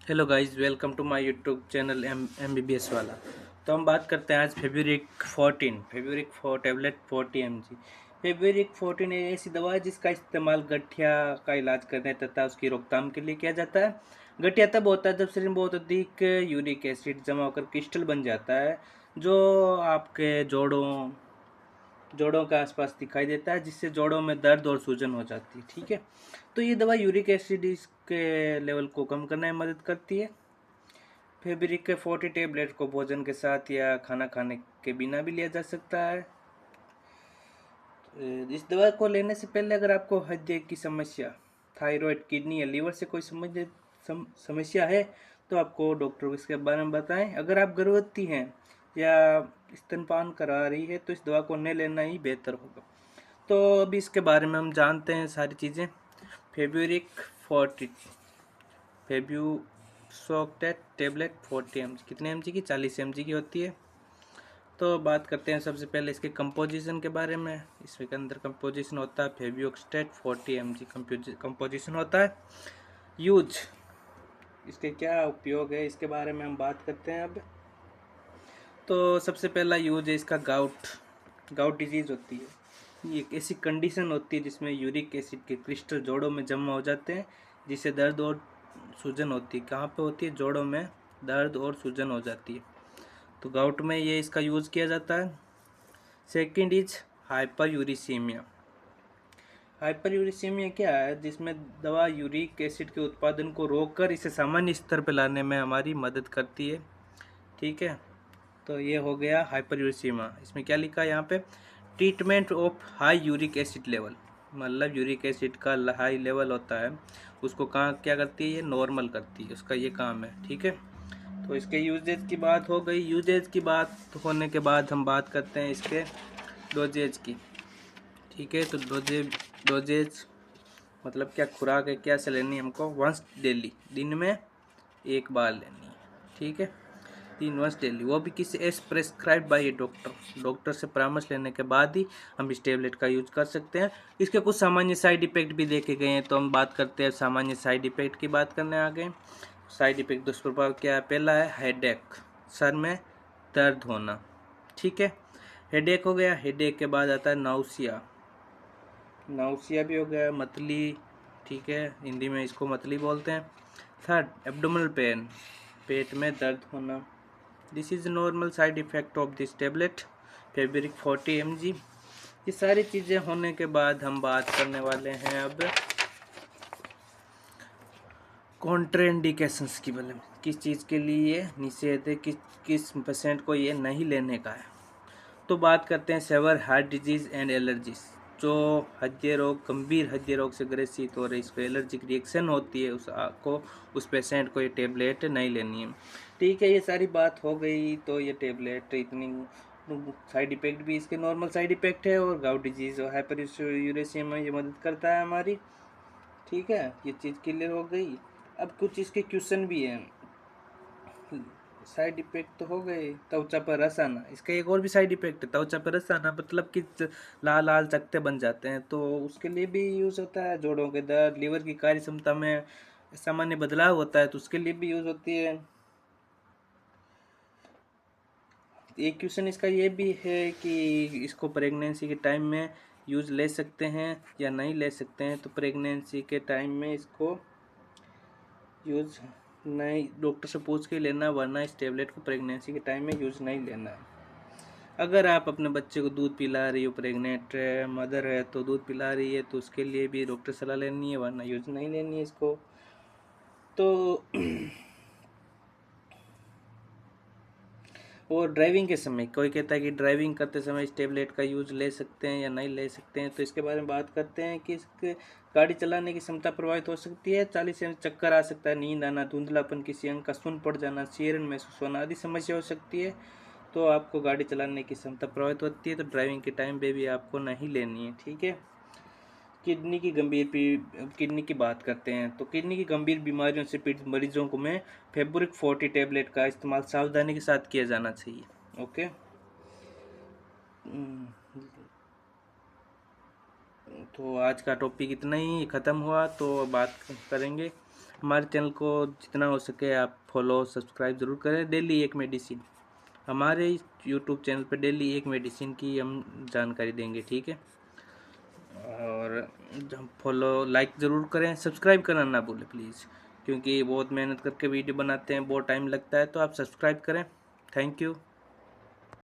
Hello guys, welcome to my YouTube channel MBBS वाला। तो हम बात करते हैं आज फेब्यूरिक 4 टैबलेट 40 mg। फेब्यूरिक 14 एक ऐसी दवा है जिसका इस्तेमाल गठिया का इलाज करने तथा उसकी रोकथाम के लिए किया जाता है। गठिया तब होता है जब शरीर में बहुत अधिक यूरिक एसिड जमा होकर क्रिस्टल बन जाता है, जो आपके जोड़ों के आसपास दिखाई देता है, जिससे जोड़ों में दर्द और सूजन हो जाती है। ठीक है, तो ये दवा यूरिक एसिड के लेवल को कम करने में मदद करती है। फेब्रिक के 40 टेबलेट को भोजन के साथ या खाना खाने के बिना भी लिया जा सकता है। इस दवा को लेने से पहले अगर आपको हृदय की समस्या, थायराइड, किडनी या लीवर से कोई समस्या है तो आपको डॉक्टर को इसके बारे में बताएं। अगर आप गर्भवती हैं या स्तनपान करा रही है तो इस दवा को न लेना ही बेहतर होगा। तो अभी इसके बारे में हम जानते हैं सारी चीज़ें। फेब्यूरिक 40 फेब्यूसोक्टेट टेबलेट 40 mg कितने mg की? 40 mg की होती है। तो बात करते हैं सबसे पहले इसके कंपोजिशन के बारे में। इसके अंदर कंपोजिशन होता है फेब्यूक्सटेट 40 mg कंपोजिशन होता है। यूज, इसके क्या उपयोग है इसके बारे में हम बात करते हैं अब। तो सबसे पहला यूज है इसका गाउट डिजीज़ होती है। ये एक ऐसी कंडीशन होती है जिसमें यूरिक एसिड के क्रिस्टल जोड़ों में जमा हो जाते हैं, जिससे दर्द और सूजन होती है। कहाँ पे होती है? जोड़ों में दर्द और सूजन हो जाती है। तो गाउट में ये इसका यूज़ किया जाता है। Second is hyper uricaemia. Hyper uricaemia क्या है? जिसमें दवा यूरिक एसिड के उत्पादन को रोककर इसे सामान्य स्तर पर लाने में हमारी मदद करती है। ठीक है, तो ये हो गया हाइपर यूरिसीमिया। इसमें क्या लिखा है यहाँ पे? Treatment of high uric acid level, मतलब यूरिक एसिड का हाई लेवल होता है, उसको कहाँ क्या करती है? ये नॉर्मल करती है, उसका ये काम है। ठीक है, तो इसके यूजेज की बात हो गई। यूजेज की बात होने के बाद हम बात करते हैं इसके डोजेज की। ठीक है, तो डोजेज मतलब क्या, खुराक है, क्या से लेनी है हमको? वंस डेली, दिन में एक बार लेनी है। ठीक है, 3 वंस डेली, वो भी किसी एस प्रेस्क्राइब बाय ए डॉक्टर से परामर्श लेने के बाद ही हम इस टेबलेट का यूज कर सकते हैं। इसके कुछ सामान्य साइड इफेक्ट भी देखे गए हैं, तो हम बात करते हैं सामान्य साइड इफेक्ट की बात करने आ गए। साइड इफेक्ट दुष्प्रभाव क्या है? पहला है हेडेक, सर में दर्द होना। ठीक है, हेडेक हो गया। हेडेक के बाद आता है नाउसिया, नाउसिया भी हो गया, मतली। ठीक है, हिंदी में इसको मतली बोलते हैं। थर्ड, एब्डोमिनल पेन, पेट में दर्द होना। This is normal side effect of this tablet fabric 40 mg। ये सारी चीज़ें होने के बाद हम बात करने वाले हैं अब कॉन्ट्रेंडिकेशंस की। मतलब किस चीज़ के लिए ये निषेध है, किस पेशेंट को ये नहीं लेने का है। तो बात करते हैं severe heart disease and allergies. जो हृदय रोग, गंभीर हृदय रोग से ग्रसित हो रही, इसको एलर्जिक रिएक्शन होती है, उस पेशेंट को ये टेबलेट नहीं लेनी है। ठीक है, ये सारी बात हो गई। तो ये टेबलेट इतनी साइड इफेक्ट भी इसके नॉर्मल साइड इफेक्ट है, और गाउट डिजीज़ और हाइपर यूरेसिया में ये मदद करता है हमारी। ठीक है, ये चीज़ क्लियर हो गई। अब कुछ इसके क्वेश्चन भी हैं। साइड इफेक्ट तो हो गए। त्वचा पर रस आना, इसका एक और भी साइड इफेक्ट है, त्वचा पर रस आना, मतलब कि लाल लाल चकत्ते बन जाते हैं, तो उसके लिए भी यूज़ होता है। जोड़ों के दर्द, लीवर की कार्य क्षमता में सामान्य बदलाव होता है, तो उसके लिए भी यूज़ होती है। एक क्वेश्चन इसका ये भी है कि इसको प्रेगनेंसी के टाइम में यूज़ ले सकते हैं या नहीं ले सकते हैं। तो प्रेगनेंसी के टाइम में इसको यूज़ नहीं, डॉक्टर से पूछ के लेना, वरना इस टेबलेट को प्रेगनेंसी के टाइम में यूज़ नहीं लेना है। अगर आप अपने बच्चे को दूध पिला रही हो, प्रेग्नेंट मदर है तो दूध पिला रही है, तो उसके लिए भी डॉक्टर सलाह लेनी है, वरना यूज़ नहीं लेनी है इसको। तो और ड्राइविंग के समय, कोई कहता है कि ड्राइविंग करते समय इस टेबलेट का यूज़ ले सकते हैं या नहीं ले सकते हैं। तो इसके बारे में बात करते हैं कि इसके गाड़ी चलाने की क्षमता प्रभावित हो सकती है। 40 से चक्कर आ सकता है, नींद आना, धुंधलापन, किसी अंग का सुन्न पड़ जाना, शेरन महसूस होना आदि समस्या हो सकती है। तो आपको गाड़ी चलाने की क्षमता प्रभावित होती है, तो ड्राइविंग के टाइम पे भी आपको नहीं लेनी है। ठीक है, किडनी की बात करते हैं। तो किडनी की गंभीर बीमारियों से पीड़ित मरीजों को में फेब्रिक 40 टेबलेट का इस्तेमाल सावधानी के साथ किया जाना चाहिए। ओके, तो आज का टॉपिक इतना ही ख़त्म हुआ। तो बात करेंगे हमारे चैनल को जितना हो सके आप फॉलो सब्सक्राइब ज़रूर करें। डेली एक मेडिसिन, हमारे यूट्यूब चैनल पर डेली एक मेडिसिन की हम जानकारी देंगे, ठीक है। और फॉलो लाइक ज़रूर करें, सब्सक्राइब करना ना भूलें प्लीज़, क्योंकि बहुत मेहनत करके वीडियो बनाते हैं, बहुत टाइम लगता है, तो आप सब्सक्राइब करें। Thank you.